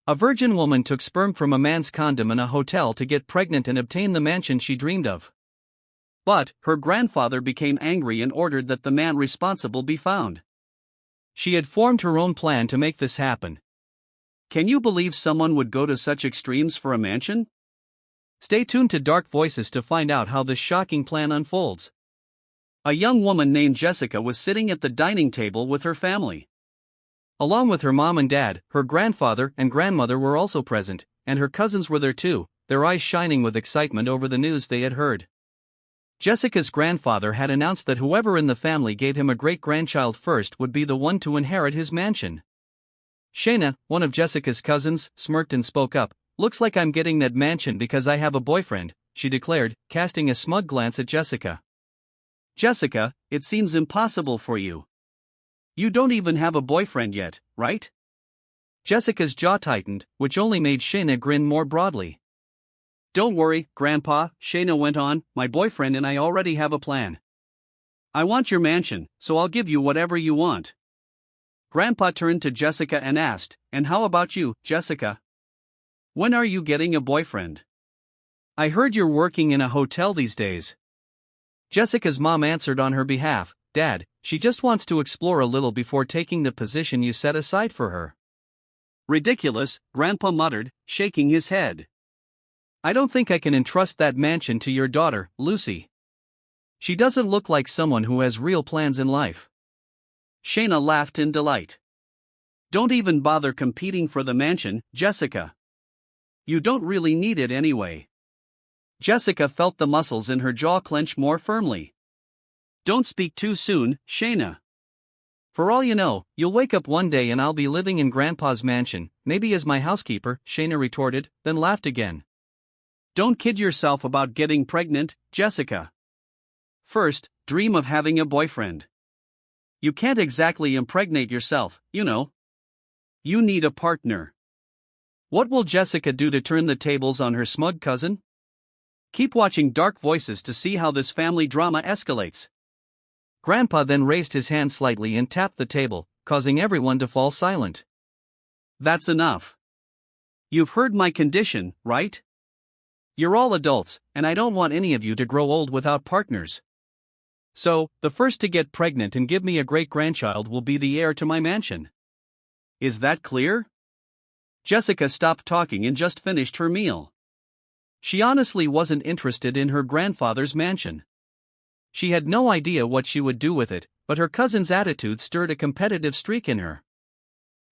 A virgin woman took sperm from a man's condom in a hotel to get pregnant and obtain the mansion she dreamed of. But her grandfather became angry and ordered that the man responsible be found. She had formed her own plan to make this happen. Can you believe someone would go to such extremes for a mansion? Stay tuned to Dark Voices to find out how this shocking plan unfolds. A young woman named Jessica was sitting at the dining table with her family. Along with her mom and dad, her grandfather and grandmother were also present, and her cousins were there too, their eyes shining with excitement over the news they had heard. Jessica's grandfather had announced that whoever in the family gave him a great-grandchild first would be the one to inherit his mansion. Shayna, one of Jessica's cousins, smirked and spoke up. "Looks like I'm getting that mansion because I have a boyfriend," she declared, casting a smug glance at Jessica. "Jessica, it seems impossible for you. You don't even have a boyfriend yet, right?" Jessica's jaw tightened, which only made Shayna grin more broadly. "Don't worry, Grandpa," Shayna went on, "my boyfriend and I already have a plan. I want your mansion, so I'll give you whatever you want." Grandpa turned to Jessica and asked, "And how about you, Jessica? When are you getting a boyfriend? I heard you're working in a hotel these days." Jessica's mom answered on her behalf, "Dad, she just wants to explore a little before taking the position you set aside for her." "Ridiculous," Grandpa muttered, shaking his head. "I don't think I can entrust that mansion to your daughter, Lucy. She doesn't look like someone who has real plans in life." Shayna laughed in delight. "Don't even bother competing for the mansion, Jessica. You don't really need it anyway." Jessica felt the muscles in her jaw clench more firmly. "Don't speak too soon, Shayna. For all you know, you'll wake up one day and I'll be living in Grandpa's mansion, maybe as my housekeeper," Shayna retorted, then laughed again. "Don't kid yourself about getting pregnant, Jessica. First, dream of having a boyfriend. You can't exactly impregnate yourself, you know. You need a partner." What will Jessica do to turn the tables on her smug cousin? Keep watching Dark Voices to see how this family drama escalates. Grandpa then raised his hand slightly and tapped the table, causing everyone to fall silent. "That's enough. You've heard my condition, right? You're all adults, and I don't want any of you to grow old without partners. So, the first to get pregnant and give me a great-grandchild will be the heir to my mansion. Is that clear?" Jessica stopped talking and just finished her meal. She honestly wasn't interested in her grandfather's mansion. She had no idea what she would do with it, but her cousin's attitude stirred a competitive streak in her.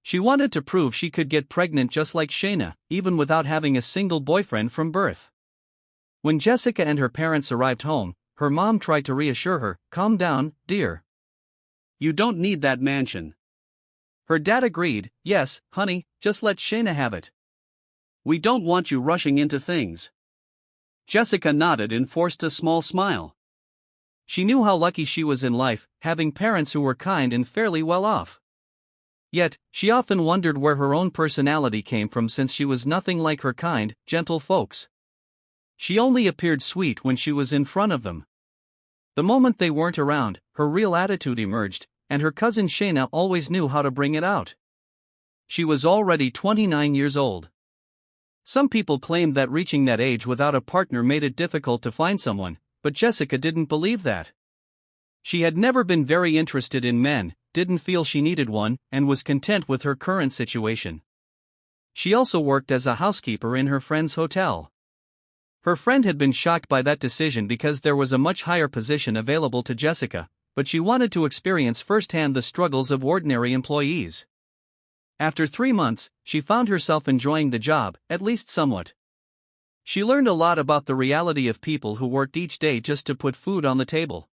She wanted to prove she could get pregnant just like Shayna, even without having a single boyfriend from birth. When Jessica and her parents arrived home, her mom tried to reassure her, "Calm down, dear. You don't need that mansion." Her dad agreed, "Yes, honey, just let Shayna have it. We don't want you rushing into things." Jessica nodded and forced a small smile. She knew how lucky she was in life, having parents who were kind and fairly well off. Yet, she often wondered where her own personality came from since she was nothing like her kind, gentle folks. She only appeared sweet when she was in front of them. The moment they weren't around, her real attitude emerged, and her cousin Shayna always knew how to bring it out. She was already 29 years old. Some people claimed that reaching that age without a partner made it difficult to find someone, but Jessica didn't believe that. She had never been very interested in men, didn't feel she needed one, and was content with her current situation. She also worked as a housekeeper in her friend's hotel. Her friend had been shocked by that decision because there was a much higher position available to Jessica, but she wanted to experience firsthand the struggles of ordinary employees. After 3 months, she found herself enjoying the job, at least somewhat. She learned a lot about the reality of people who worked each day just to put food on the table.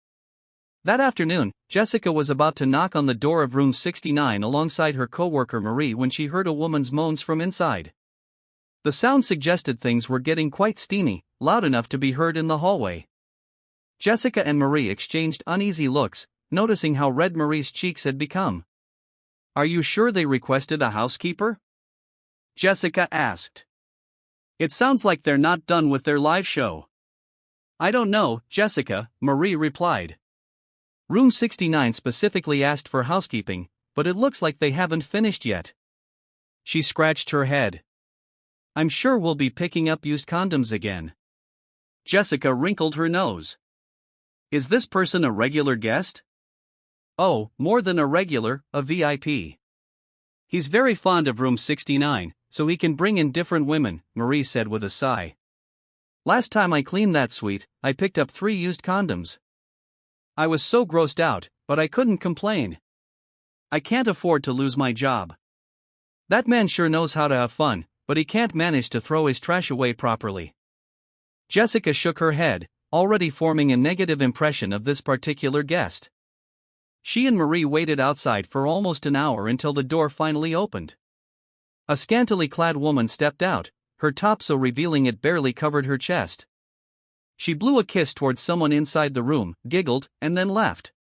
That afternoon, Jessica was about to knock on the door of room 69 alongside her coworker Marie when she heard a woman's moans from inside. The sound suggested things were getting quite steamy, loud enough to be heard in the hallway. Jessica and Marie exchanged uneasy looks, noticing how red Marie's cheeks had become. "Are you sure they requested a housekeeper?" Jessica asked. "It sounds like they're not done with their live show." "I don't know, Jessica," Marie replied. "Room 69 specifically asked for housekeeping, but it looks like they haven't finished yet." She scratched her head. I'm sure we'll be picking up used condoms again. Jessica wrinkled her nose. Is this person a regular guest? Oh, more than a regular, a VIP. He's very fond of room 69, so he can bring in different women, Marie said with a sigh. Last time I cleaned that suite, I picked up 3 used condoms. I was so grossed out, but I couldn't complain. I can't afford to lose my job. That man sure knows how to have fun, but he can't manage to throw his trash away properly. Jessica shook her head, already forming a negative impression of this particular guest. She and Marie waited outside for almost an hour until the door finally opened. A scantily clad woman stepped out, her top so revealing it barely covered her chest. She blew a kiss towards someone inside the room, giggled, and then left.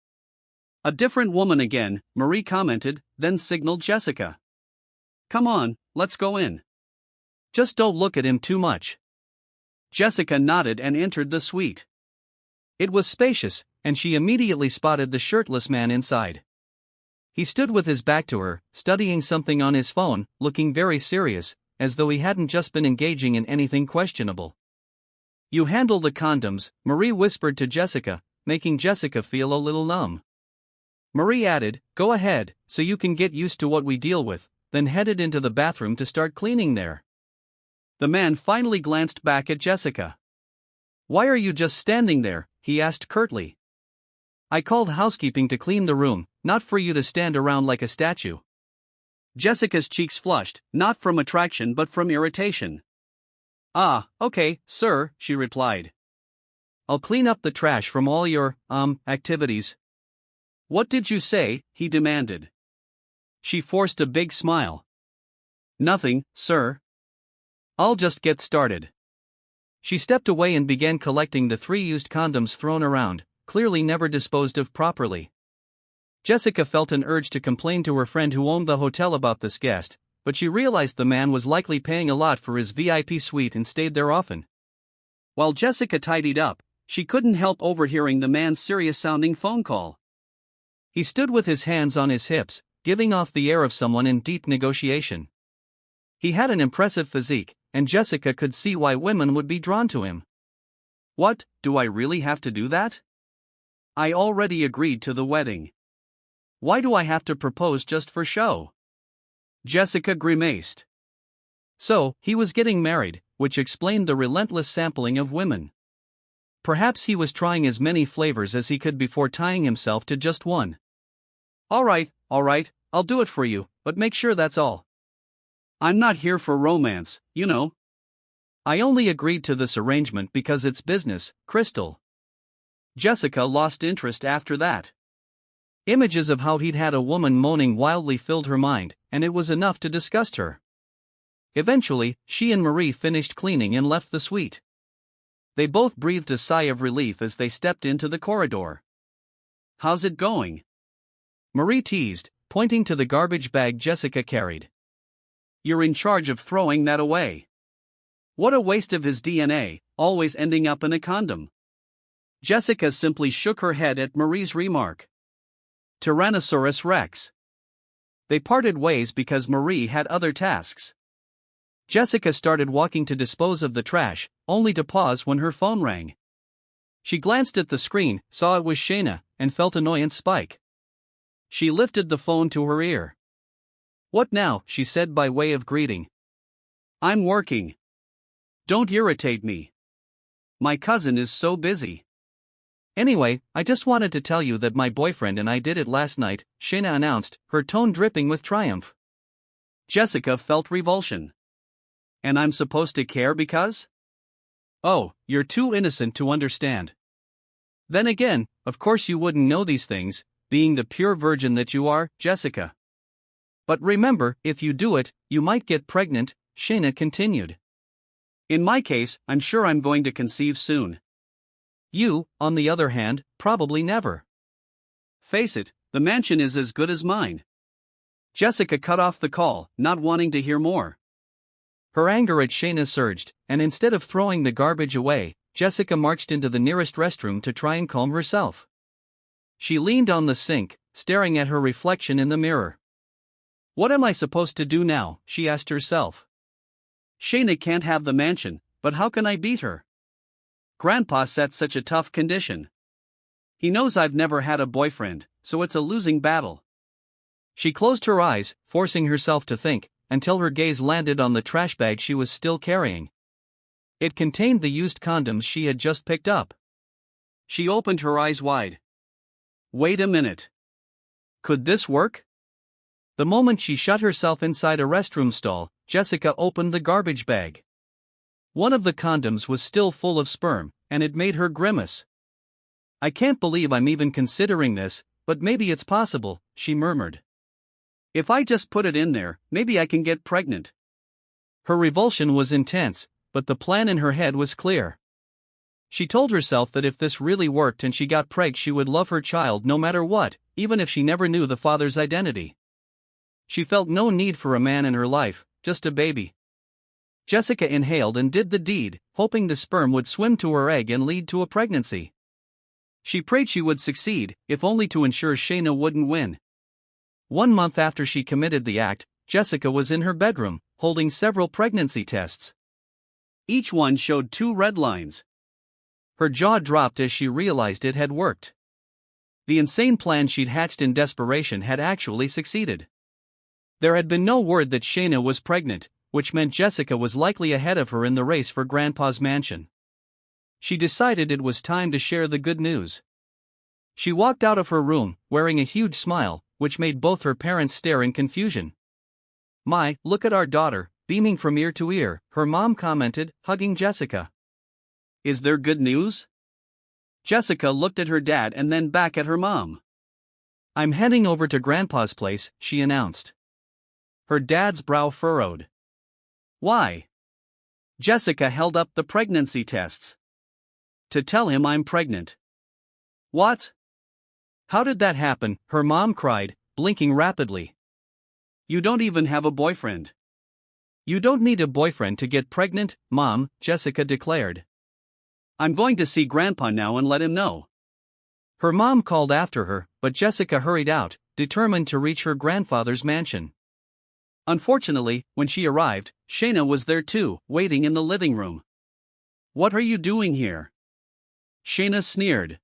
A different woman again, Marie commented, then signaled Jessica. Come on, let's go in. Just don't look at him too much. Jessica nodded and entered the suite. It was spacious, and she immediately spotted the shirtless man inside. He stood with his back to her, studying something on his phone, looking very serious, as though he hadn't just been engaging in anything questionable. You handle the condoms, Marie whispered to Jessica, making Jessica feel a little numb. Marie added, go ahead, so you can get used to what we deal with, then headed into the bathroom to start cleaning there. The man finally glanced back at Jessica. Why are you just standing there? He asked curtly. I called housekeeping to clean the room, not for you to stand around like a statue. Jessica's cheeks flushed, not from attraction but from irritation. Ah, okay, sir, she replied. I'll clean up the trash from all your, activities. What did you say? He demanded. She forced a big smile. Nothing, sir. I'll just get started. She stepped away and began collecting the 3 used condoms thrown around, clearly never disposed of properly. Jessica felt an urge to complain to her friend who owned the hotel about this guest, but she realized the man was likely paying a lot for his VIP suite and stayed there often. While Jessica tidied up, she couldn't help overhearing the man's serious-sounding phone call. He stood with his hands on his hips, giving off the air of someone in deep negotiation. He had an impressive physique, and Jessica could see why women would be drawn to him. What, do I really have to do that? I already agreed to the wedding. Why do I have to propose just for show? Jessica grimaced. So, he was getting married, which explained the relentless sampling of women. Perhaps he was trying as many flavors as he could before tying himself to just one. All right, I'll do it for you, but make sure that's all. I'm not here for romance, you know. I only agreed to this arrangement because it's business, Crystal. Jessica lost interest after that. Images of how he'd had a woman moaning wildly filled her mind, and it was enough to disgust her. Eventually, she and Marie finished cleaning and left the suite. They both breathed a sigh of relief as they stepped into the corridor. How's it going? Marie teased, pointing to the garbage bag Jessica carried. You're in charge of throwing that away. What a waste of his DNA, always ending up in a condom. Jessica simply shook her head at Marie's remark. Tyrannosaurus Rex. They parted ways because Marie had other tasks. Jessica started walking to dispose of the trash, only to pause when her phone rang. She glanced at the screen, saw it was Shayna, and felt annoyance spike. She lifted the phone to her ear. What now? She said by way of greeting. I'm working. Don't irritate me. My cousin is so busy. Anyway, I just wanted to tell you that my boyfriend and I did it last night, Shayna announced, her tone dripping with triumph. Jessica felt revulsion. And I'm supposed to care because? Oh, you're too innocent to understand. Then again, of course you wouldn't know these things, being the pure virgin that you are, Jessica. But remember, if you do it, you might get pregnant, Shayna continued. In my case, I'm sure I'm going to conceive soon. You, on the other hand, probably never. Face it, the mansion is as good as mine. Jessica cut off the call, not wanting to hear more. Her anger at Shayna surged, and instead of throwing the garbage away, Jessica marched into the nearest restroom to try and calm herself. She leaned on the sink, staring at her reflection in the mirror. What am I supposed to do now? She asked herself. Shayna can't have the mansion, but how can I beat her? Grandpa set such a tough condition. He knows I've never had a boyfriend, so it's a losing battle. She closed her eyes, forcing herself to think, until her gaze landed on the trash bag she was still carrying. It contained the used condoms she had just picked up. She opened her eyes wide. Wait a minute. Could this work? The moment she shut herself inside a restroom stall, Jessica opened the garbage bag. One of the condoms was still full of sperm, and it made her grimace. I can't believe I'm even considering this, but maybe it's possible, she murmured. If I just put it in there, maybe I can get pregnant. Her revulsion was intense, but the plan in her head was clear. She told herself that if this really worked and she got pregnant, she would love her child no matter what, even if she never knew the father's identity. She felt no need for a man in her life, just a baby. Jessica inhaled and did the deed, hoping the sperm would swim to her egg and lead to a pregnancy. She prayed she would succeed, if only to ensure Shayna wouldn't win. 1 month after she committed the act, Jessica was in her bedroom, holding several pregnancy tests. Each one showed 2 red lines. Her jaw dropped as she realized it had worked. The insane plan she'd hatched in desperation had actually succeeded. There had been no word that Shayna was pregnant, which meant Jessica was likely ahead of her in the race for Grandpa's mansion. She decided it was time to share the good news. She walked out of her room, wearing a huge smile, which made both her parents stare in confusion. "My, look at our daughter," beaming from ear to ear, her mom commented, hugging Jessica. "Is there good news?" Jessica looked at her dad and then back at her mom. "I'm heading over to Grandpa's place," she announced. Her dad's brow furrowed. "Why?" Jessica held up the pregnancy tests. "To tell him I'm pregnant." "What? How did that happen?" her mom cried, blinking rapidly. "You don't even have a boyfriend." "You don't need a boyfriend to get pregnant, Mom," Jessica declared. "I'm going to see Grandpa now and let him know." Her mom called after her, but Jessica hurried out, determined to reach her grandfather's mansion. Unfortunately, when she arrived, Shayna was there too, waiting in the living room. "What are you doing here?" Shayna sneered.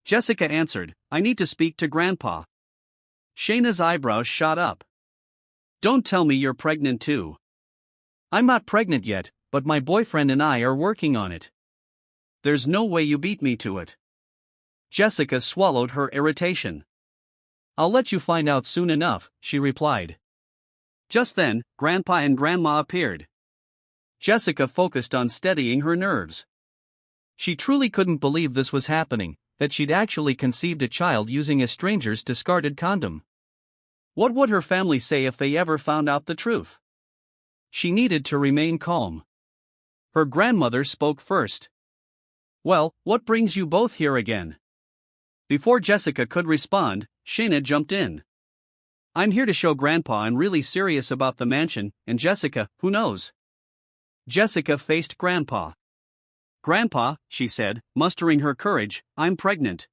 Jessica answered, "I need to speak to Grandpa." Shayna's eyebrows shot up. "Don't tell me you're pregnant too." "I'm not pregnant yet, but my boyfriend and I are working on it." "There's no way you beat me to it." Jessica swallowed her irritation. "I'll let you find out soon enough," she replied. Just then, Grandpa and Grandma appeared. Jessica focused on steadying her nerves. She truly couldn't believe this was happening, that she'd actually conceived a child using a stranger's discarded condom. What would her family say if they ever found out the truth? She needed to remain calm. Her grandmother spoke first. "Well, what brings you both here again?" Before Jessica could respond, Shayna jumped in. "I'm here to show Grandpa I'm really serious about the mansion, and Jessica, who knows?" Jessica faced Grandpa. "Grandpa," she said, mustering her courage, "I'm pregnant."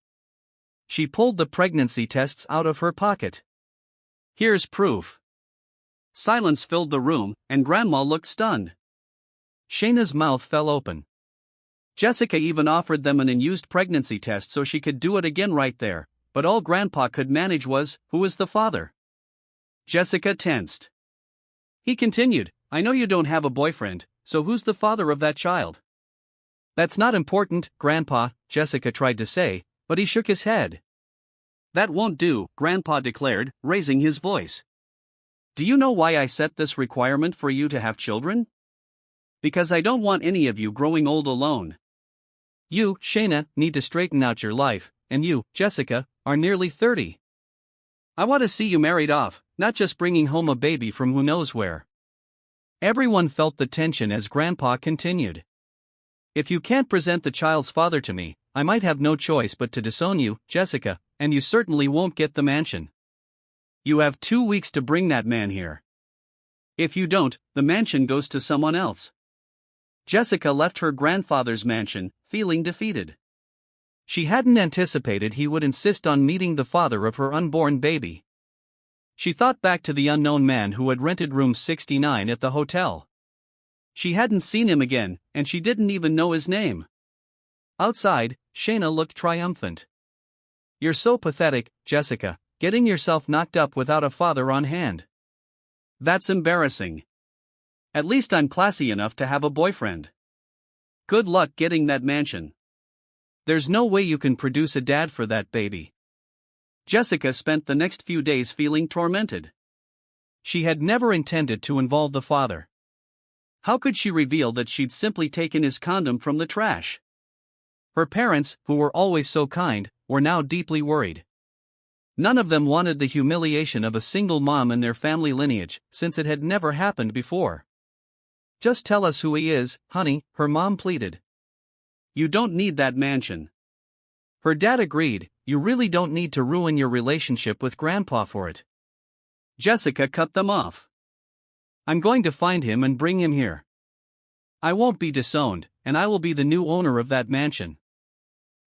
She pulled the pregnancy tests out of her pocket. "Here's proof." Silence filled the room, and Grandma looked stunned. Shayna's mouth fell open. Jessica even offered them an unused pregnancy test so she could do it again right there, but all Grandpa could manage was, "Who is the father?" Jessica tensed. He continued, "I know you don't have a boyfriend, so who's the father of that child?" "That's not important, Grandpa," Jessica tried to say, but he shook his head. "That won't do," Grandpa declared, raising his voice. "Do you know why I set this requirement for you to have children? Because I don't want any of you growing old alone. You, Shayna, need to straighten out your life, and you, Jessica, are nearly 30. I want to see you married off, not just bringing home a baby from who knows where." Everyone felt the tension as Grandpa continued. "If you can't present the child's father to me, I might have no choice but to disown you, Jessica, and you certainly won't get the mansion. You have 2 weeks to bring that man here. If you don't, the mansion goes to someone else." Jessica left her grandfather's mansion, feeling defeated. She hadn't anticipated he would insist on meeting the father of her unborn baby. She thought back to the unknown man who had rented room 69 at the hotel. She hadn't seen him again, and she didn't even know his name. Outside, Shayna looked triumphant. "You're so pathetic, Jessica, getting yourself knocked up without a father on hand." "That's embarrassing. At least I'm classy enough to have a boyfriend." "Good luck getting that mansion. There's no way you can produce a dad for that baby." Jessica spent the next few days feeling tormented. She had never intended to involve the father. How could she reveal that she'd simply taken his condom from the trash? Her parents, who were always so kind, were now deeply worried. None of them wanted the humiliation of a single mom in their family lineage, since it had never happened before. "Just tell us who he is, honey," her mom pleaded. "You don't need that mansion." Her dad agreed. "You really don't need to ruin your relationship with Grandpa for it." Jessica cut them off. "I'm going to find him and bring him here. I won't be disowned, and I will be the new owner of that mansion."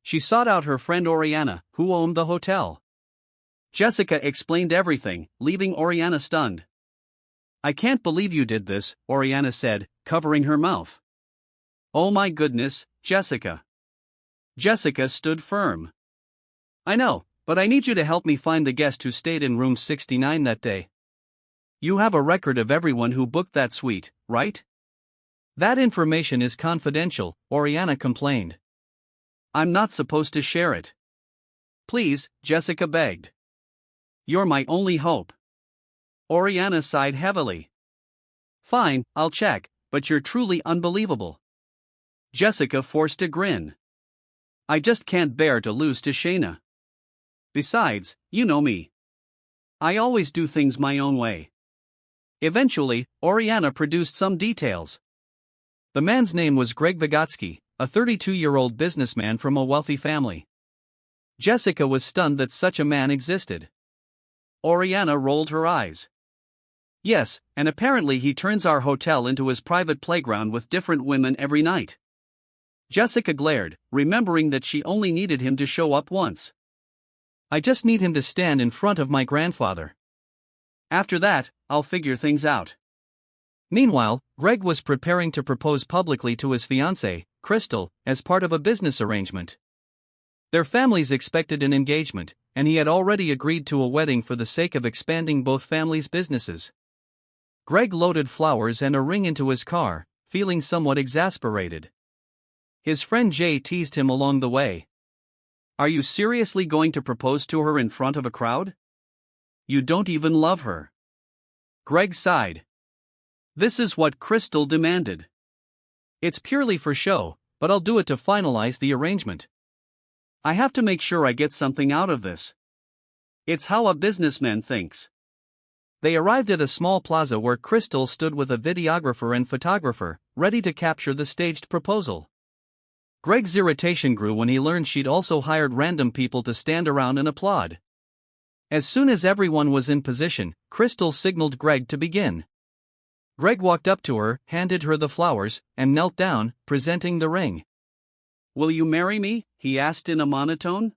She sought out her friend Oriana, who owned the hotel. Jessica explained everything, leaving Oriana stunned. "I can't believe you did this," Oriana said, covering her mouth. "Oh my goodness, Jessica." Jessica stood firm. "I know, but I need you to help me find the guest who stayed in room 69 that day. You have a record of everyone who booked that suite, right?" "That information is confidential," Oriana complained. "I'm not supposed to share it." "Please," Jessica begged. "You're my only hope." Oriana sighed heavily. "Fine, I'll check, but you're truly unbelievable." Jessica forced a grin. "I just can't bear to lose to Shayna. Besides, you know me. I always do things my own way." Eventually, Oriana produced some details. The man's name was Greg Vygotsky, a 32-year-old businessman from a wealthy family. Jessica was stunned that such a man existed. Oriana rolled her eyes. "Yes, and apparently he turns our hotel into his private playground with different women every night." Jessica glared, remembering that she only needed him to show up once. "I just need him to stand in front of my grandfather. After that, I'll figure things out." Meanwhile, Greg was preparing to propose publicly to his fiancée, Crystal, as part of a business arrangement. Their families expected an engagement, and he had already agreed to a wedding for the sake of expanding both families' businesses. Greg loaded flowers and a ring into his car, feeling somewhat exasperated. His friend Jay teased him along the way. "Are you seriously going to propose to her in front of a crowd? You don't even love her." Greg sighed. "This is what Crystal demanded. It's purely for show, but I'll do it to finalize the arrangement. I have to make sure I get something out of this. It's how a businessman thinks." They arrived at a small plaza where Crystal stood with a videographer and photographer, ready to capture the staged proposal. Greg's irritation grew when he learned she'd also hired random people to stand around and applaud. As soon as everyone was in position, Crystal signaled Greg to begin. Greg walked up to her, handed her the flowers, and knelt down, presenting the ring. "Will you marry me?" he asked in a monotone.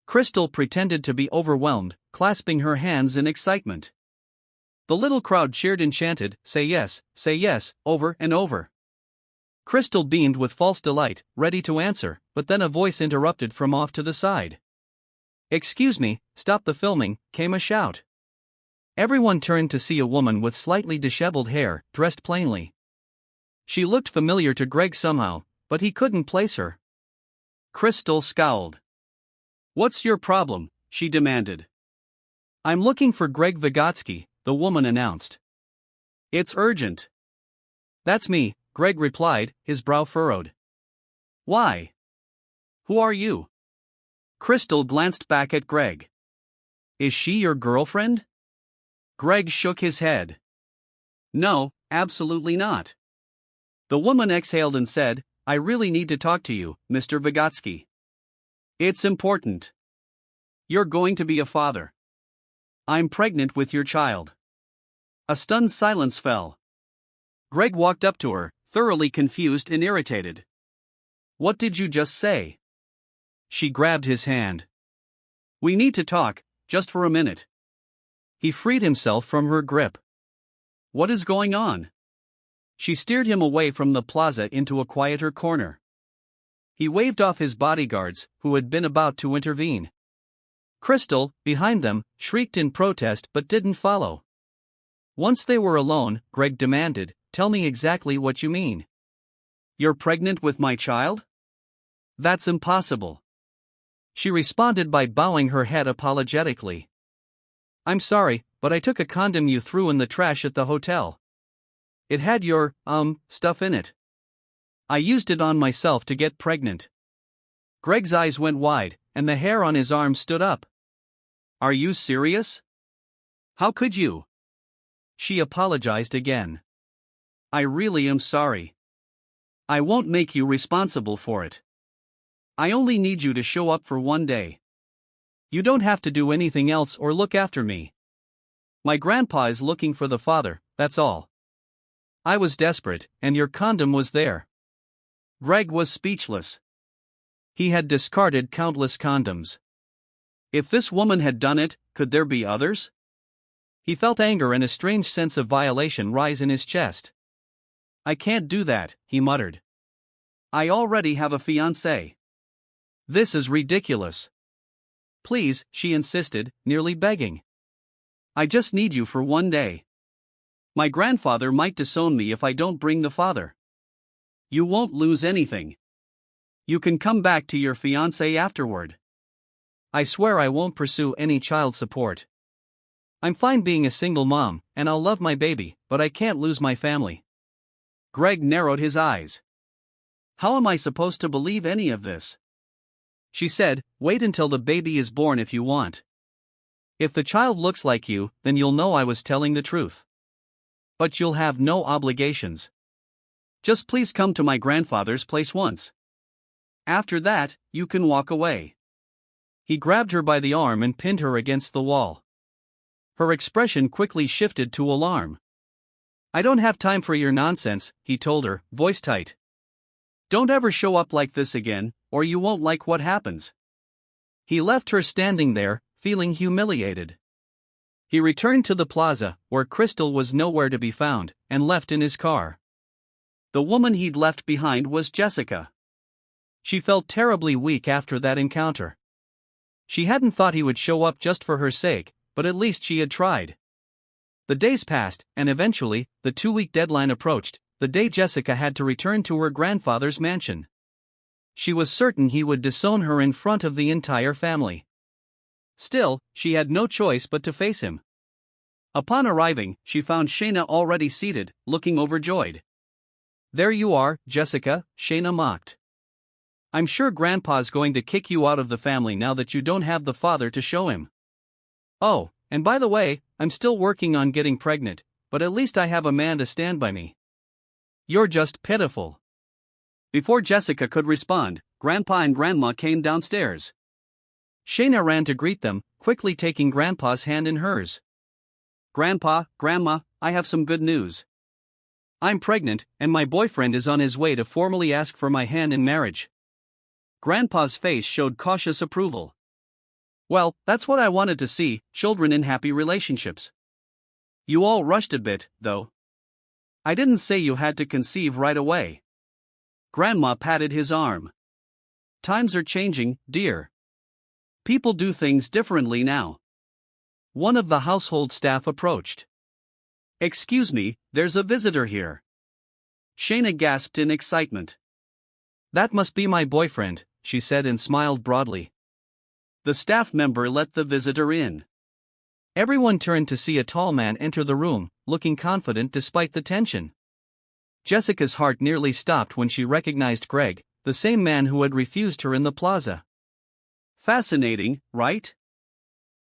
Crystal pretended to be overwhelmed, clasping her hands in excitement. The little crowd cheered enchanted, say yes, over and over. Crystal beamed with false delight, ready to answer, but then a voice interrupted from off to the side. "Excuse me, stop the filming," came a shout. Everyone turned to see a woman with slightly disheveled hair, dressed plainly. She looked familiar to Greg somehow, but he couldn't place her. Crystal scowled. "What's your problem?" she demanded. "I'm looking for Greg Vygotsky," the woman announced. "It's urgent." "That's me," Greg replied, his brow furrowed. "Why? Who are you?" Crystal glanced back at Greg. "Is she your girlfriend?" Greg shook his head. "No, absolutely not." The woman exhaled and said, "I really need to talk to you, Mr. Vygotsky. It's important. You're going to be a father. I'm pregnant with your child." A stunned silence fell. Greg walked up to her, thoroughly confused and irritated. "What did you just say?" She grabbed his hand. "We need to talk, just for a minute." He freed himself from her grip. What is going on? She steered him away from the plaza into a quieter corner. He waved off his bodyguards, who had been about to intervene. Crystal, behind them, shrieked in protest but didn't follow. Once they were alone, Greg demanded, "Tell me exactly what you mean. You're pregnant with my child?" "That's impossible." She responded by bowing her head apologetically. "I'm sorry, but I took a condom you threw in the trash at the hotel. It had your, stuff in it. I used it on myself to get pregnant." Greg's eyes went wide, and the hair on his arm stood up. "Are you serious? How could you?" She apologized again. "I really am sorry. I won't make you responsible for it. I only need you to show up for one day. You don't have to do anything else or look after me. My grandpa is looking for the father, that's all. I was desperate, and your condom was there." Greg was speechless. He had discarded countless condoms. If this woman had done it, could there be others? He felt anger and a strange sense of violation rise in his chest. "I can't do that," he muttered. "I already have a fiancé. This is ridiculous." "Please," she insisted, nearly begging. "I just need you for one day. My grandfather might disown me if I don't bring the father." "You won't lose anything. You can come back to your fiancé afterward." "I swear I won't pursue any child support. I'm fine being a single mom, and I'll love my baby, but I can't lose my family." Greg narrowed his eyes. "How am I supposed to believe any of this?" She said, "Wait until the baby is born if you want. If the child looks like you, then you'll know I was telling the truth. But you'll have no obligations. Just please come to my grandfather's place once. After that, you can walk away." He grabbed her by the arm and pinned her against the wall. Her expression quickly shifted to alarm. "I don't have time for your nonsense," he told her, voice tight. "Don't ever show up like this again, or you won't like what happens." He left her standing there, feeling humiliated. He returned to the plaza, where Crystal was nowhere to be found, and left in his car. The woman he'd left behind was Jessica. She felt terribly weak after that encounter. She hadn't thought he would show up just for her sake, but at least she had tried. The days passed, and eventually, the 2-week deadline approached, the day Jessica had to return to her grandfather's mansion. She was certain he would disown her in front of the entire family. Still, she had no choice but to face him. Upon arriving, she found Shayna already seated, looking overjoyed. "There you are, Jessica," Shayna mocked. "I'm sure Grandpa's going to kick you out of the family now that you don't have the father to show him. Oh, and by the way, I'm still working on getting pregnant, but at least I have a man to stand by me." "You're just pitiful." Before Jessica could respond, Grandpa and Grandma came downstairs. Shayna ran to greet them, quickly taking Grandpa's hand in hers. "Grandpa, Grandma, I have some good news. I'm pregnant, and my boyfriend is on his way to formally ask for my hand in marriage." Grandpa's face showed cautious approval. "Well, that's what I wanted to see, children in happy relationships. You all rushed a bit, though. I didn't say you had to conceive right away." Grandma patted his arm. "Times are changing, dear. People do things differently now." One of the household staff approached. "Excuse me, there's a visitor here." Shayna gasped in excitement. "That must be my boyfriend," she said and smiled broadly. The staff member let the visitor in. Everyone turned to see a tall man enter the room, looking confident despite the tension. Jessica's heart nearly stopped when she recognized Greg, the same man who had refused her in the plaza. Fascinating, right?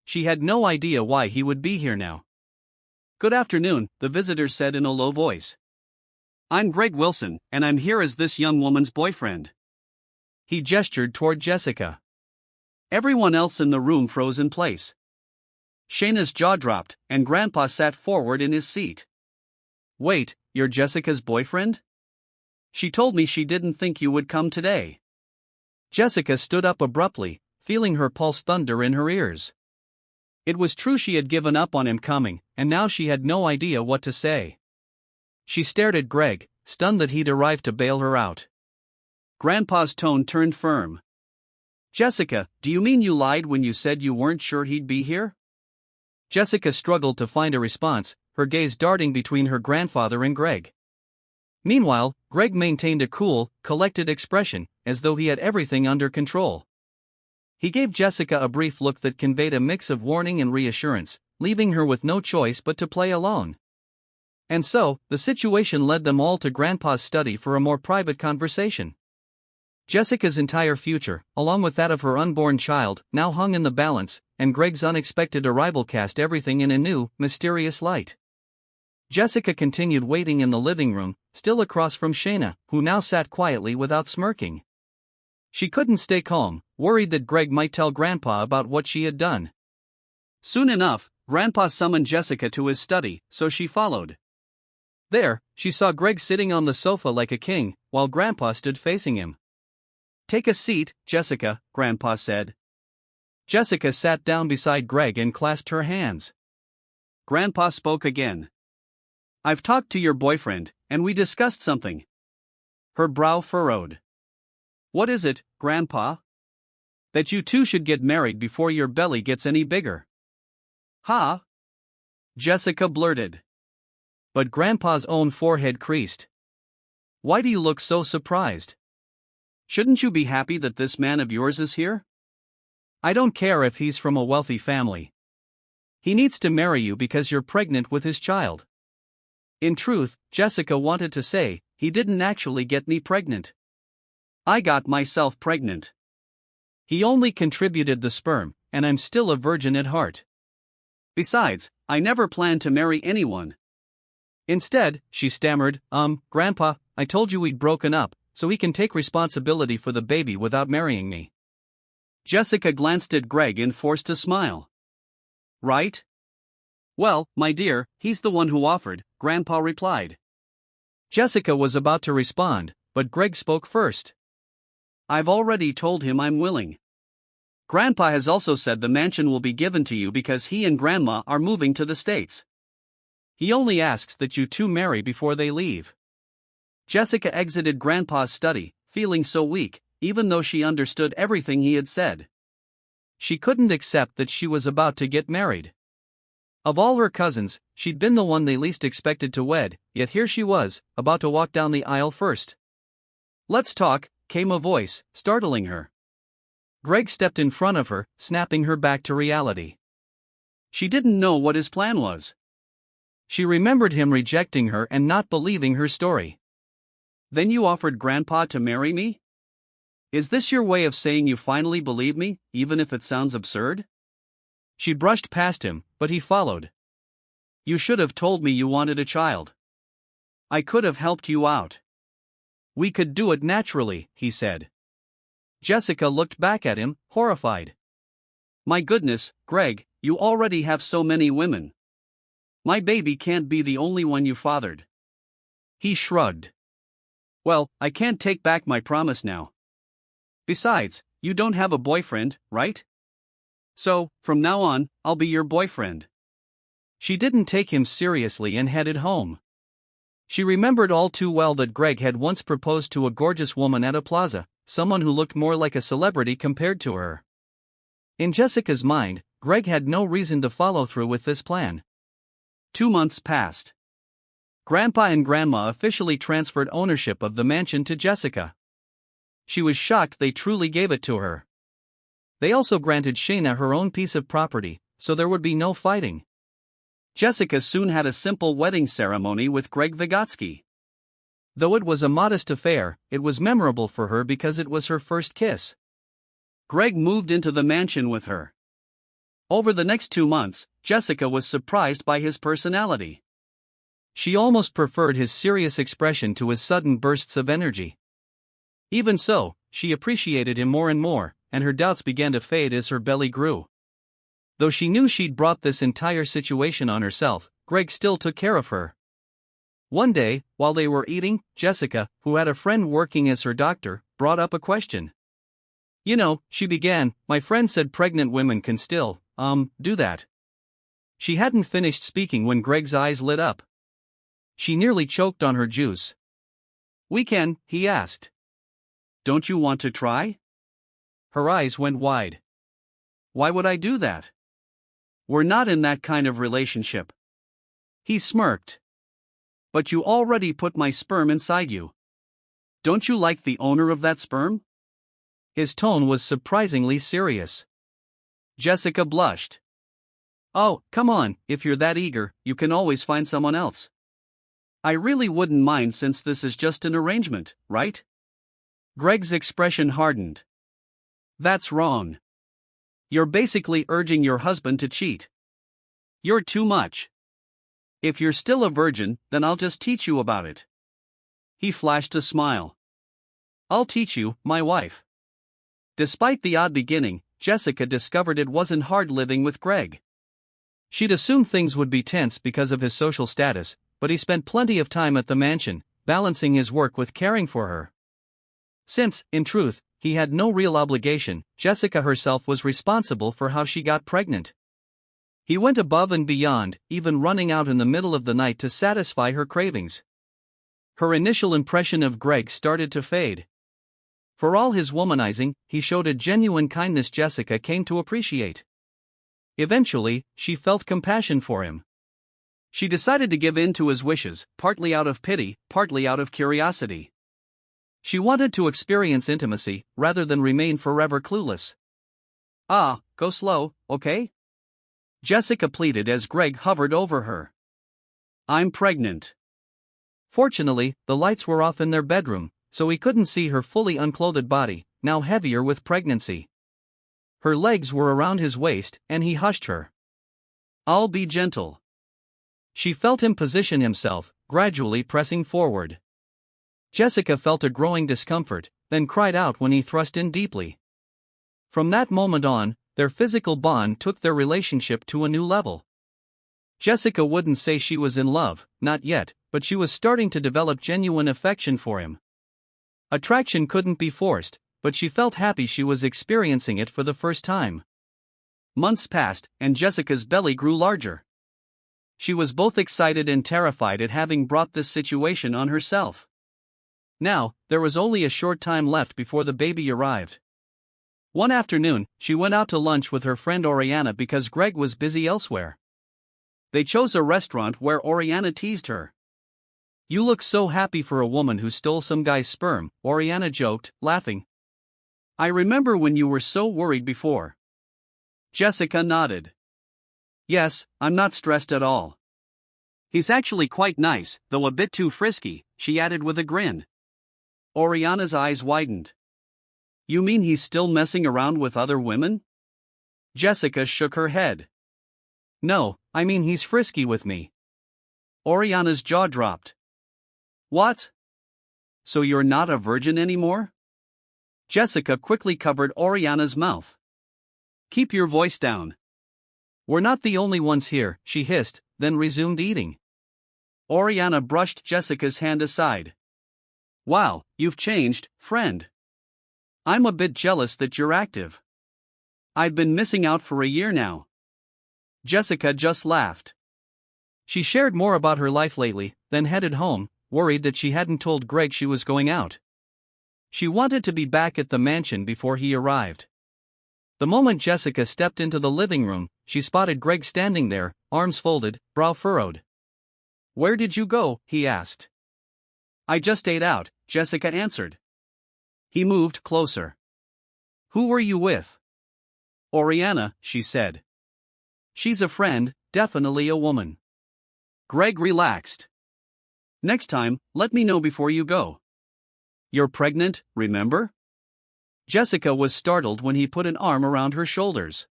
She had no idea why he would be here now. "Good afternoon," the visitor said in a low voice. "I'm Greg Wilson, and I'm here as this young woman's boyfriend." He gestured toward Jessica. Everyone else in the room froze in place. Shayna's jaw dropped, and Grandpa sat forward in his seat. "Wait, you're Jessica's boyfriend? She told me she didn't think you would come today." Jessica stood up abruptly, feeling her pulse thunder in her ears. It was true she had given up on him coming, and now she had no idea what to say. She stared at Greg, stunned that he'd arrived to bail her out. Grandpa's tone turned firm. Jessica, do you mean you lied when you said you weren't sure he'd be here? Jessica struggled to find a response, her gaze darting between her grandfather and Greg. Meanwhile, Greg maintained a cool, collected expression, as though he had everything under control. He gave Jessica a brief look that conveyed a mix of warning and reassurance, leaving her with no choice but to play along. And so, the situation led them all to Grandpa's study for a more private conversation. Jessica's entire future, along with that of her unborn child, now hung in the balance, and Greg's unexpected arrival cast everything in a new, mysterious light. Jessica continued waiting in the living room, still across from Shayna, who now sat quietly without smirking. She couldn't stay calm, worried that Greg might tell Grandpa about what she had done. Soon enough, Grandpa summoned Jessica to his study, so she followed. There, she saw Greg sitting on the sofa like a king, while Grandpa stood facing him. "Take a seat, Jessica," Grandpa said. Jessica sat down beside Greg and clasped her hands. Grandpa spoke again. "I've talked to your boyfriend, and we discussed something." Her brow furrowed. "What is it, Grandpa?" "That you two should get married before your belly gets any bigger." "Huh?" Jessica blurted. But Grandpa's own forehead creased. "Why do you look so surprised? Shouldn't you be happy that this man of yours is here? I don't care if he's from a wealthy family. He needs to marry you because you're pregnant with his child." In truth, Jessica wanted to say, "He didn't actually get me pregnant. I got myself pregnant. He only contributed the sperm, and I'm still a virgin at heart. Besides, I never planned to marry anyone." Instead, she stammered, Grandpa, I told you we'd broken up, so he can take responsibility for the baby without marrying me." Jessica glanced at Greg and forced a smile. "Right? Well, my dear, he's the one who offered," Grandpa replied. Jessica was about to respond, but Greg spoke first. "I've already told him I'm willing. Grandpa has also said the mansion will be given to you because he and Grandma are moving to the States. He only asks that you two marry before they leave." Jessica exited Grandpa's study, feeling so weak, even though she understood everything he had said. She couldn't accept that she was about to get married. Of all her cousins, she'd been the one they least expected to wed, yet here she was, about to walk down the aisle first. "Let's talk," came a voice, startling her. Greg stepped in front of her, snapping her back to reality. She didn't know what his plan was. She remembered him rejecting her and not believing her story. "Then you offered Grandpa to marry me? Is this your way of saying you finally believe me, even if it sounds absurd?" She brushed past him, but he followed. "You should have told me you wanted a child. I could have helped you out. We could do it naturally," he said. Jessica looked back at him, horrified. "My goodness, Greg, you already have so many women. My baby can't be the only one you fathered." He shrugged. "Well, I can't take back my promise now. Besides, you don't have a boyfriend, right? So, from now on, I'll be your boyfriend." She didn't take him seriously and headed home. She remembered all too well that Greg had once proposed to a gorgeous woman at a plaza, someone who looked more like a celebrity compared to her. In Jessica's mind, Greg had no reason to follow through with this plan. 2 months passed. Grandpa and Grandma officially transferred ownership of the mansion to Jessica. She was shocked they truly gave it to her. They also granted Shayna her own piece of property, so there would be no fighting. Jessica soon had a simple wedding ceremony with Greg Vygotsky. Though it was a modest affair, it was memorable for her because it was her first kiss. Greg moved into the mansion with her. Over the next 2 months, Jessica was surprised by his personality. She almost preferred his serious expression to his sudden bursts of energy. Even so, she appreciated him more and more, and her doubts began to fade as her belly grew. Though she knew she'd brought this entire situation on herself, Greg still took care of her. One day, while they were eating, Jessica, who had a friend working as her doctor, brought up a question. "You know," she began, "my friend said pregnant women can still, do that. She hadn't finished speaking when Greg's eyes lit up. She nearly choked on her juice. "We can," he asked. "Don't you want to try?" Her eyes went wide. "Why would I do that? We're not in that kind of relationship." He smirked. "But you already put my sperm inside you. Don't you like the owner of that sperm?" His tone was surprisingly serious. Jessica blushed. "Oh, come on, if you're that eager, you can always find someone else. I really wouldn't mind since this is just an arrangement, right?" Greg's expression hardened. "That's wrong. You're basically urging your husband to cheat. You're too much. If you're still a virgin, then I'll just teach you about it." He flashed a smile. "I'll teach you, my wife." Despite the odd beginning, Jessica discovered it wasn't hard living with Greg. She'd assumed things would be tense because of his social status, but he spent plenty of time at the mansion, balancing his work with caring for her. Since, in truth, he had no real obligation, Jessica herself was responsible for how she got pregnant. He went above and beyond, even running out in the middle of the night to satisfy her cravings. Her initial impression of Greg started to fade. For all his womanizing, he showed a genuine kindness Jessica came to appreciate. Eventually, she felt compassion for him. She decided to give in to his wishes, partly out of pity, partly out of curiosity. She wanted to experience intimacy, rather than remain forever clueless. Go slow, okay?" Jessica pleaded as Greg hovered over her. "I'm pregnant." Fortunately, the lights were off in their bedroom, so he couldn't see her fully unclothed body, now heavier with pregnancy. Her legs were around his waist, and he hushed her. "I'll be gentle." She felt him position himself, gradually pressing forward. Jessica felt a growing discomfort, then cried out when he thrust in deeply. From that moment on, their physical bond took their relationship to a new level. Jessica wouldn't say she was in love, not yet, but she was starting to develop genuine affection for him. Attraction couldn't be forced, but she felt happy she was experiencing it for the first time. Months passed, and Jessica's belly grew larger. She was both excited and terrified at having brought this situation on herself. Now, there was only a short time left before the baby arrived. One afternoon, she went out to lunch with her friend Oriana because Greg was busy elsewhere. They chose a restaurant where Oriana teased her. "You look so happy for a woman who stole some guy's sperm," Oriana joked, laughing. "I remember when you were so worried before." Jessica nodded. "Yes, I'm not stressed at all. He's actually quite nice, though a bit too frisky," she added with a grin. Oriana's eyes widened. "You mean he's still messing around with other women?" Jessica shook her head. "No, I mean he's frisky with me." Oriana's jaw dropped. "What? So you're not a virgin anymore?" Jessica quickly covered Oriana's mouth. "Keep your voice down. We're not the only ones here," she hissed, then resumed eating. Oriana brushed Jessica's hand aside. "Wow, you've changed, friend. I'm a bit jealous that you're active. I've been missing out for a year now." Jessica just laughed. She shared more about her life lately, then headed home, worried that she hadn't told Greg she was going out. She wanted to be back at the mansion before he arrived. The moment Jessica stepped into the living room, she spotted Greg standing there, arms folded, brow furrowed. "Where did you go?" he asked. "I just ate out," Jessica answered. He moved closer. "Who were you with?" "Oriana," she said. "She's a friend, definitely a woman." Greg relaxed. "Next time, let me know before you go. You're pregnant, remember?" Jessica was startled when he put an arm around her shoulders.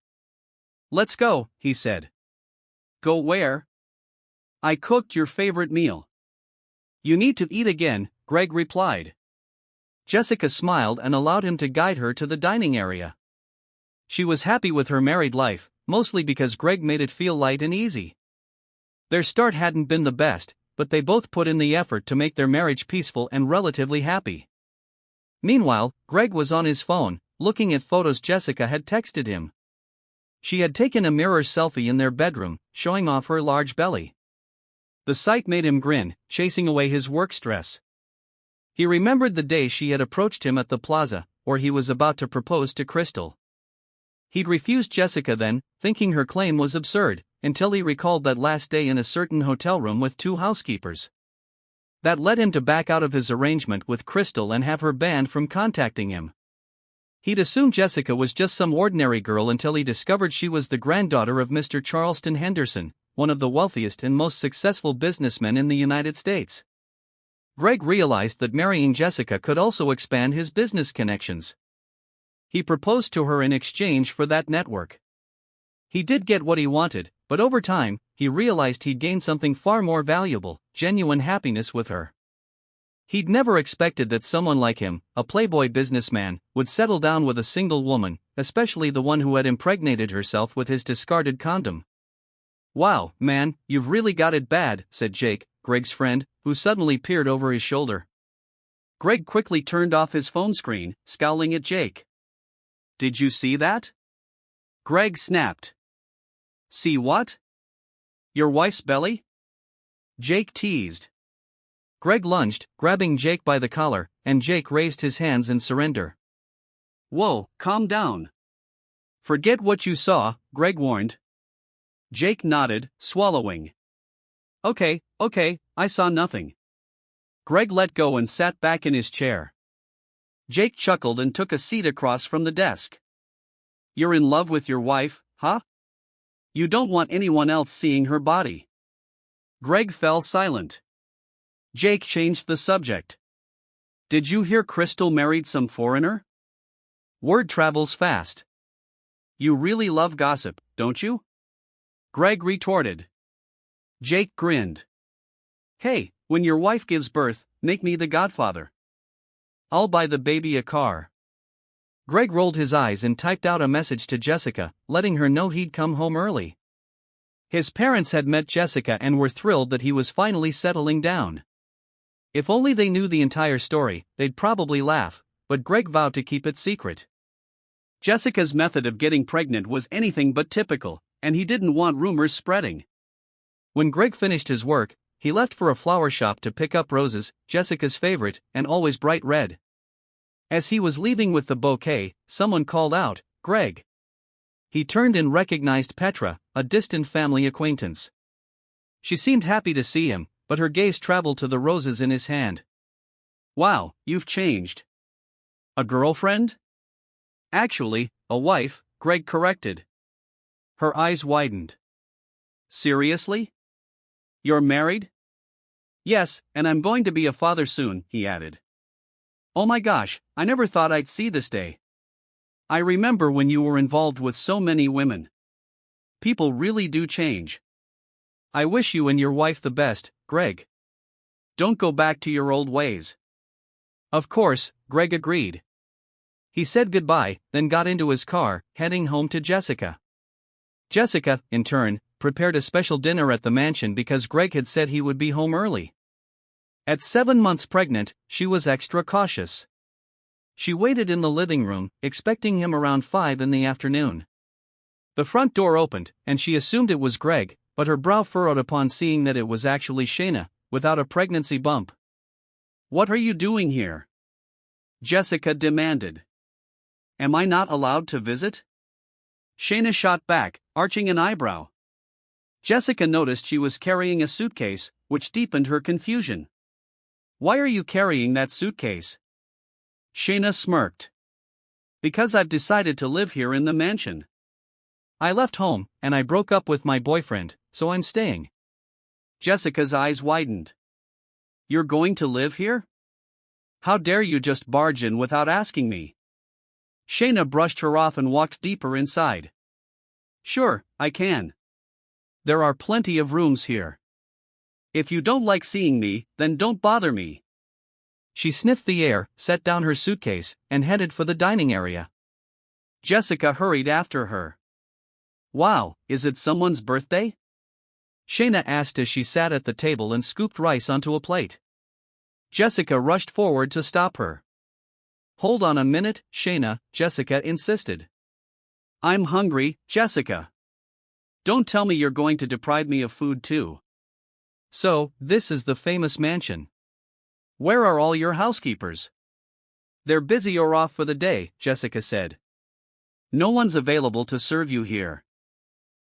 "Let's go," he said. "Go where?" "I cooked your favorite meal." "You need to eat again," Greg replied. Jessica smiled and allowed him to guide her to the dining area. She was happy with her married life, mostly because Greg made it feel light and easy. Their start hadn't been the best, but they both put in the effort to make their marriage peaceful and relatively happy. Meanwhile, Greg was on his phone, looking at photos Jessica had texted him. She had taken a mirror selfie in their bedroom, showing off her large belly. The sight made him grin, chasing away his work stress. He remembered the day she had approached him at the plaza, where he was about to propose to Crystal. He'd refused Jessica then, thinking her claim was absurd, until he recalled that last day in a certain hotel room with 2 housekeepers. That led him to back out of his arrangement with Crystal and have her banned from contacting him. He'd assumed Jessica was just some ordinary girl until he discovered she was the granddaughter of Mr. Charleston Henderson, one of the wealthiest and most successful businessmen in the United States. Greg realized that marrying Jessica could also expand his business connections. He proposed to her in exchange for that network. He did get what he wanted, but over time, he realized he'd gained something far more valuable: genuine happiness with her. He'd never expected that someone like him, a playboy businessman, would settle down with a single woman, especially the one who had impregnated herself with his discarded condom. "Wow, man, you've really got it bad," said Jake, Greg's friend, who suddenly peered over his shoulder. Greg quickly turned off his phone screen, scowling at Jake. "Did you see that?" Greg snapped. "See what?" "Your wife's belly?" Jake teased. Greg lunged, grabbing Jake by the collar, and Jake raised his hands in surrender. "Whoa, calm down. Forget what you saw," Greg warned. Jake nodded, swallowing. Okay, I saw nothing." Greg let go and sat back in his chair. Jake chuckled and took a seat across from the desk. "You're in love with your wife, huh? You don't want anyone else seeing her body." Greg fell silent. Jake changed the subject. "Did you hear Crystal married some foreigner? Word travels fast. You really love gossip, don't you?" Greg retorted. Jake grinned. "Hey, when your wife gives birth, make me the godfather. I'll buy the baby a car." Greg rolled his eyes and typed out a message to Jessica, letting her know he'd come home early. His parents had met Jessica and were thrilled that he was finally settling down. If only they knew the entire story, they'd probably laugh, but Greg vowed to keep it secret. Jessica's method of getting pregnant was anything but typical, and he didn't want rumors spreading. When Greg finished his work, he left for a flower shop to pick up roses, Jessica's favorite, and always bright red. As he was leaving with the bouquet, someone called out, "Greg." He turned and recognized Petra, a distant family acquaintance. She seemed happy to see him, but her gaze traveled to the roses in his hand. "Wow, you've changed. A girlfriend?" "Actually, a wife," Greg corrected. Her eyes widened. "Seriously? You're married?" "Yes, and I'm going to be a father soon," he added. "Oh my gosh, I never thought I'd see this day. I remember when you were involved with so many women. People really do change. I wish you and your wife the best, Greg. Don't go back to your old ways." Of course, Greg agreed. He said goodbye, then got into his car, heading home to Jessica. Jessica, in turn, prepared a special dinner at the mansion because Greg had said he would be home early. At 7 months pregnant, she was extra cautious. She waited in the living room, expecting him around 5 in the afternoon. The front door opened, and she assumed it was Greg, but her brow furrowed upon seeing that it was actually Shayna, without a pregnancy bump. "What are you doing here?" Jessica demanded. "Am I not allowed to visit?" Shayna shot back, arching an eyebrow. Jessica noticed she was carrying a suitcase, which deepened her confusion. "Why are you carrying that suitcase?" Shayna smirked. "Because I've decided to live here in the mansion. I left home, and I broke up with my boyfriend, so I'm staying." Jessica's eyes widened. "You're going to live here? How dare you just barge in without asking me?" Shayna brushed her off and walked deeper inside. "Sure, I can. There are plenty of rooms here. If you don't like seeing me, then don't bother me." She sniffed the air, set down her suitcase, and headed for the dining area. Jessica hurried after her. "Wow, is it someone's birthday?" Shayna asked as she sat at the table and scooped rice onto a plate. Jessica rushed forward to stop her. "Hold on a minute, Shayna," Jessica insisted. I'm hungry, Jessica. Don't tell me you're going to deprive me of food too. So, this is the famous mansion. Where are all your housekeepers? They're busy or off for the day, Jessica said. No one's available to serve you here.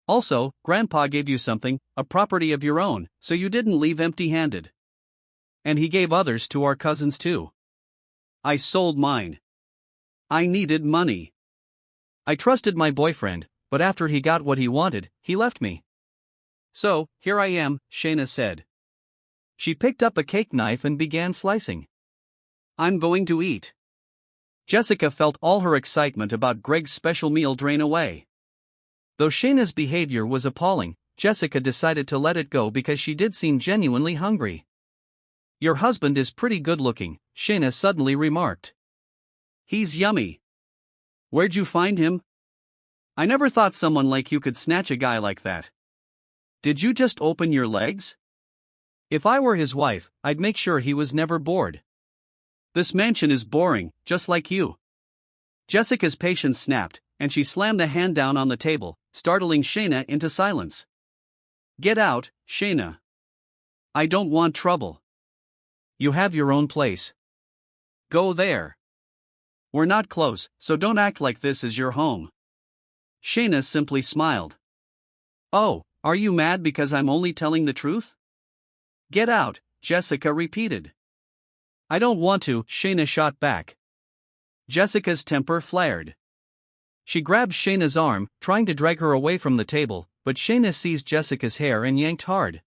Also, Grandpa gave you something, a property of your own, so you didn't leave empty-handed. And he gave others to our cousins too. I sold mine. I needed money. I trusted my boyfriend, but after he got what he wanted, he left me. So, here I am, Shayna said. She picked up a cake knife and began slicing. I'm going to eat. Jessica felt all her excitement about Greg's special meal drain away. Though Shayna's behavior was appalling, Jessica decided to let it go because she did seem genuinely hungry. Your husband is pretty good-looking, Shayna suddenly remarked. He's yummy. Where'd you find him? I never thought someone like you could snatch a guy like that. Did you just open your legs? If I were his wife, I'd make sure he was never bored. This mansion is boring, just like you. Jessica's patience snapped, and she slammed a hand down on the table, startling Shayna into silence. Get out, Shayna. I don't want trouble. You have your own place. Go there. We're not close, so don't act like this is your home. Shayna simply smiled. Oh, are you mad because I'm only telling the truth? Get out, Jessica repeated. I don't want to, Shayna shot back. Jessica's temper flared. She grabbed Shayna's arm, trying to drag her away from the table, but Shayna seized Jessica's hair and yanked hard.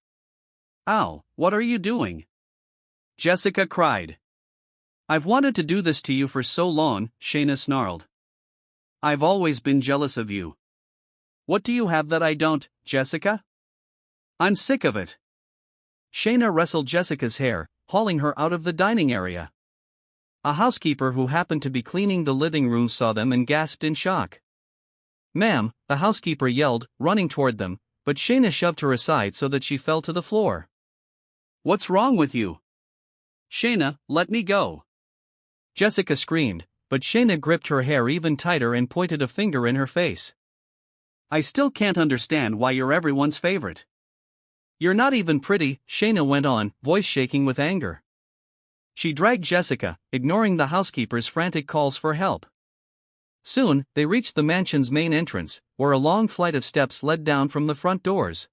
Ow, what are you doing? Jessica cried. I've wanted to do this to you for so long, Shayna snarled. I've always been jealous of you. What do you have that I don't, Jessica? I'm sick of it. Shayna wrestled Jessica's hair, hauling her out of the dining area. A housekeeper who happened to be cleaning the living room saw them and gasped in shock. Ma'am, the housekeeper yelled, running toward them, but Shayna shoved her aside so that she fell to the floor. What's wrong with you? Shayna, let me go. Jessica screamed, but Shayna gripped her hair even tighter and pointed a finger in her face. I still can't understand why you're everyone's favorite. You're not even pretty, Shayna went on, voice shaking with anger. She dragged Jessica, ignoring the housekeeper's frantic calls for help. Soon, they reached the mansion's main entrance, where a long flight of steps led down from the front doors.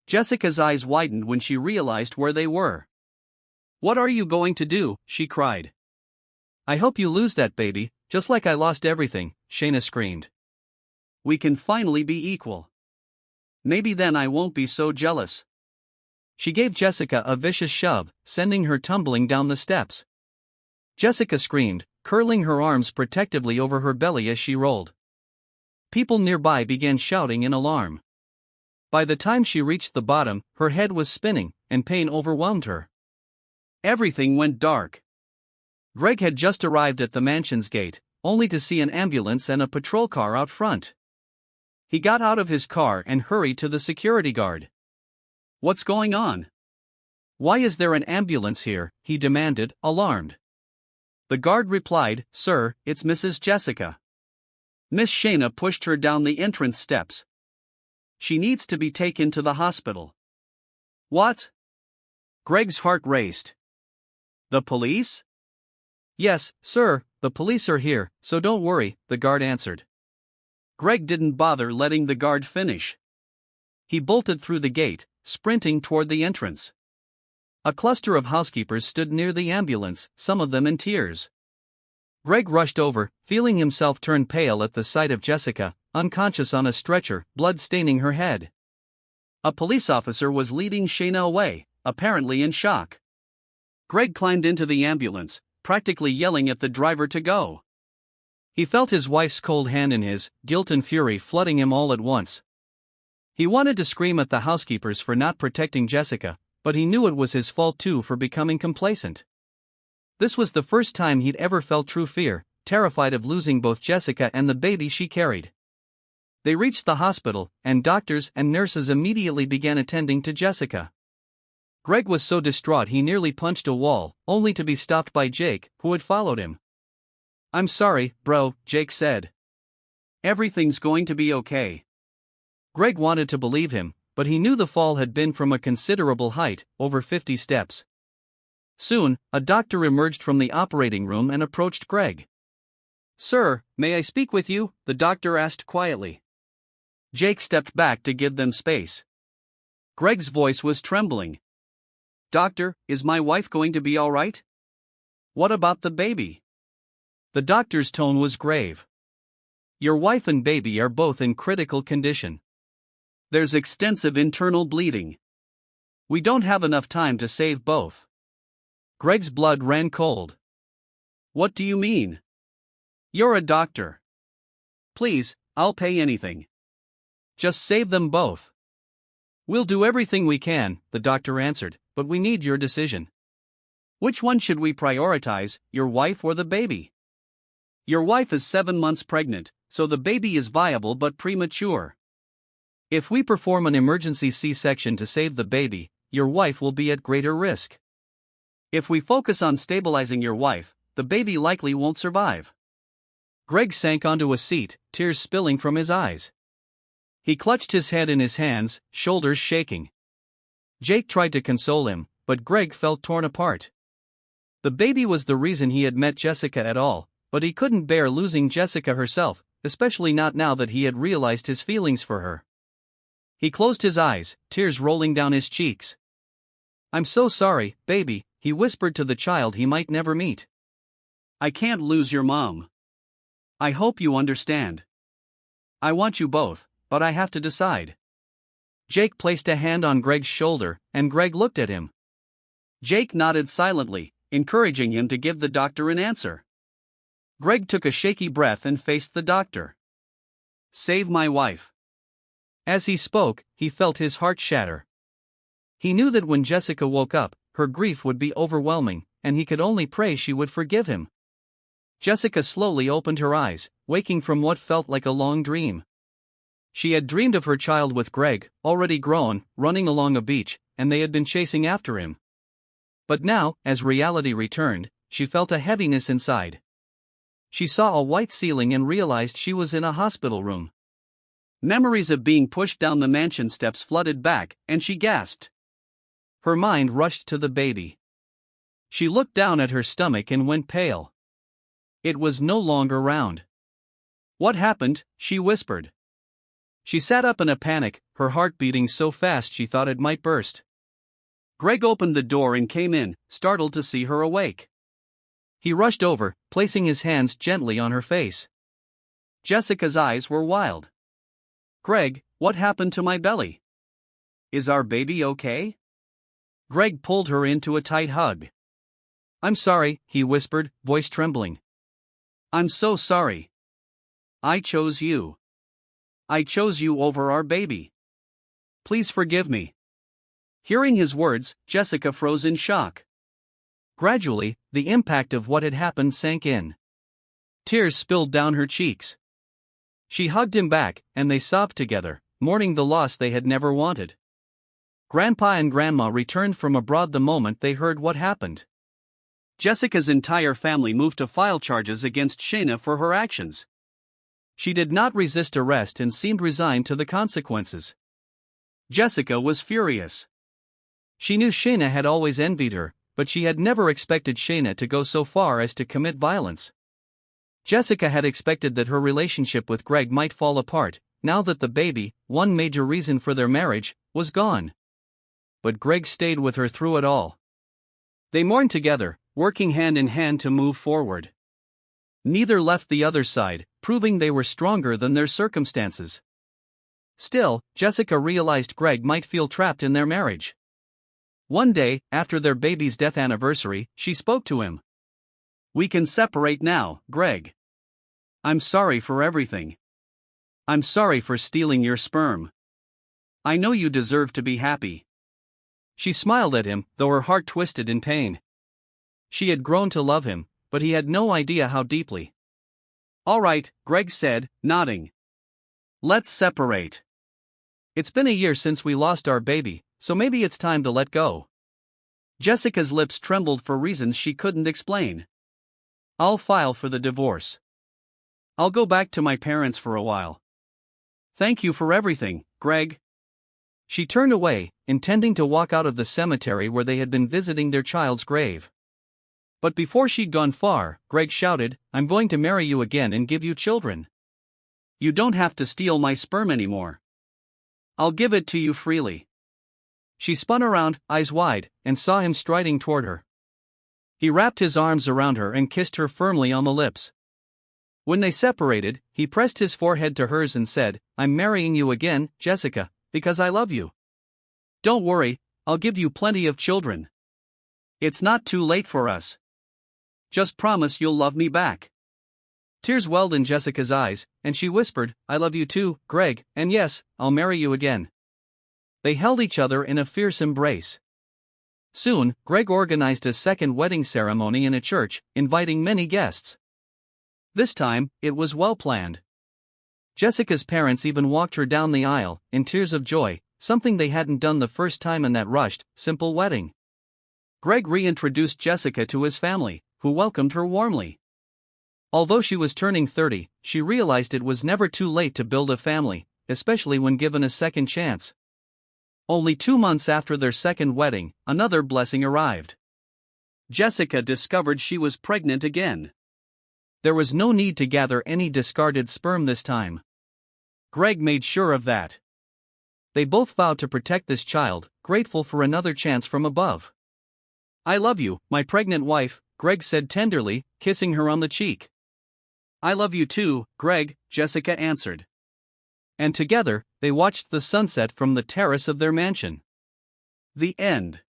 Jessica's eyes widened when she realized where they were. What are you going to do? She cried. I hope you lose that baby, just like I lost everything, Shayna screamed. We can finally be equal. Maybe then I won't be so jealous. She gave Jessica a vicious shove, sending her tumbling down the steps. Jessica screamed, curling her arms protectively over her belly as she rolled. People nearby began shouting in alarm. By the time she reached the bottom, her head was spinning, and pain overwhelmed her. Everything went dark. Greg had just arrived at the mansion's gate, only to see an ambulance and a patrol car out front. He got out of his car and hurried to the security guard. What's going on? Why is there an ambulance here? He demanded, alarmed. The guard replied, Sir, it's Mrs. Jessica. Miss Shayna pushed her down the entrance steps. She needs to be taken to the hospital. What? Greg's heart raced. The police? Yes, sir, the police are here, so don't worry, the guard answered. Greg didn't bother letting the guard finish. He bolted through the gate, sprinting toward the entrance. A cluster of housekeepers stood near the ambulance, some of them in tears. Greg rushed over, feeling himself turn pale at the sight of Jessica, unconscious on a stretcher, blood staining her head. A police officer was leading Shayna away, apparently in shock. Greg climbed into the ambulance, practically yelling at the driver to go. He felt his wife's cold hand in his, guilt and fury flooding him all at once. He wanted to scream at the housekeepers for not protecting Jessica, but he knew it was his fault too for becoming complacent. This was the first time he'd ever felt true fear, terrified of losing both Jessica and the baby she carried. They reached the hospital, and doctors and nurses immediately began attending to Jessica. Greg was so distraught he nearly punched a wall, only to be stopped by Jake, who had followed him. I'm sorry, bro, Jake said. Everything's going to be okay. Greg wanted to believe him, but he knew the fall had been from a considerable height, over 50 steps. Soon, a doctor emerged from the operating room and approached Greg. "Sir, may I speak with you?" the doctor asked quietly. Jake stepped back to give them space. Greg's voice was trembling. "Doctor, is my wife going to be all right? What about the baby?" The doctor's tone was grave. "Your wife and baby are both in critical condition. There's extensive internal bleeding. We don't have enough time to save both." Greg's blood ran cold. "What do you mean? You're a doctor. Please, I'll pay anything. Just save them both." "We'll do everything we can," the doctor answered, "but we need your decision. Which one should we prioritize, your wife or the baby? Your wife is 7 months pregnant, so the baby is viable but premature. If we perform an emergency C-section to save the baby, your wife will be at greater risk. If we focus on stabilizing your wife, the baby likely won't survive." Greg sank onto a seat, tears spilling from his eyes. He clutched his head in his hands, shoulders shaking. Jake tried to console him, but Greg felt torn apart. The baby was the reason he had met Jessica at all, but he couldn't bear losing Jessica herself, especially not now that he had realized his feelings for her. He closed his eyes, tears rolling down his cheeks. "I'm so sorry, baby," he whispered to the child he might never meet. "I can't lose your mom. I hope you understand. I want you both, but I have to decide." Jake placed a hand on Greg's shoulder, and Greg looked at him. Jake nodded silently, encouraging him to give the doctor an answer. Greg took a shaky breath and faced the doctor. "Save my wife." As he spoke, he felt his heart shatter. He knew that when Jessica woke up, her grief would be overwhelming, and he could only pray she would forgive him. Jessica slowly opened her eyes, waking from what felt like a long dream. She had dreamed of her child with Greg, already grown, running along a beach, and they had been chasing after him. But now, as reality returned, she felt a heaviness inside. She saw a white ceiling and realized she was in a hospital room. Memories of being pushed down the mansion steps flooded back, and she gasped. Her mind rushed to the baby. She looked down at her stomach and went pale. It was no longer round. "What happened?" she whispered. She sat up in a panic, her heart beating so fast she thought it might burst. Greg opened the door and came in, startled to see her awake. He rushed over, placing his hands gently on her face. Jessica's eyes were wild. "Greg, what happened to my belly? Is our baby okay?" Greg pulled her into a tight hug. "I'm sorry," he whispered, voice trembling. "I'm so sorry. I chose you. I chose you over our baby. Please forgive me." Hearing his words, Jessica froze in shock. Gradually, the impact of what had happened sank in. Tears spilled down her cheeks. She hugged him back, and they sobbed together, mourning the loss they had never wanted. Grandpa and Grandma returned from abroad the moment they heard what happened. Jessica's entire family moved to file charges against Shayna for her actions. She did not resist arrest and seemed resigned to the consequences. Jessica was furious. She knew Shayna had always envied her, but she had never expected Shayna to go so far as to commit violence. Jessica had expected that her relationship with Greg might fall apart, now that the baby, one major reason for their marriage, was gone. But Greg stayed with her through it all. They mourned together, working hand in hand to move forward. Neither left the other's side, proving they were stronger than their circumstances. Still, Jessica realized Greg might feel trapped in their marriage. One day, after their baby's death anniversary, she spoke to him. "We can separate now, Greg. I'm sorry for everything. I'm sorry for stealing your sperm. I know you deserve to be happy." She smiled at him, though her heart twisted in pain. She had grown to love him, but he had no idea how deeply. "All right," Greg said, nodding. "Let's separate. It's been a year since we lost our baby, so maybe it's time to let go." Jessica's lips trembled for reasons she couldn't explain. "I'll file for the divorce." I'll go back to my parents for a while. Thank you for everything, Greg. She turned away, intending to walk out of the cemetery where they had been visiting their child's grave. But before she'd gone far, Greg shouted, "I'm going to marry you again and give you children. You don't have to steal my sperm anymore. I'll give it to you freely." She spun around, eyes wide, and saw him striding toward her. He wrapped his arms around her and kissed her firmly on the lips. When they separated, he pressed his forehead to hers and said, "I'm marrying you again, Jessica, because I love you. Don't worry, I'll give you plenty of children. It's not too late for us. Just promise you'll love me back." Tears welled in Jessica's eyes, and she whispered, "I love you too, Greg, and yes, I'll marry you again." They held each other in a fierce embrace. Soon, Greg organized a second wedding ceremony in a church, inviting many guests. This time, it was well planned. Jessica's parents even walked her down the aisle, in tears of joy, something they hadn't done the first time in that rushed, simple wedding. Greg reintroduced Jessica to his family, who welcomed her warmly. Although she was turning 30, she realized it was never too late to build a family, especially when given a second chance. Only 2 months after their second wedding, another blessing arrived. Jessica discovered she was pregnant again. There was no need to gather any discarded sperm this time. Greg made sure of that. They both vowed to protect this child, grateful for another chance from above. "I love you, my pregnant wife," Greg said tenderly, kissing her on the cheek. "I love you too, Greg," Jessica answered. And together, they watched the sunset from the terrace of their mansion. The end.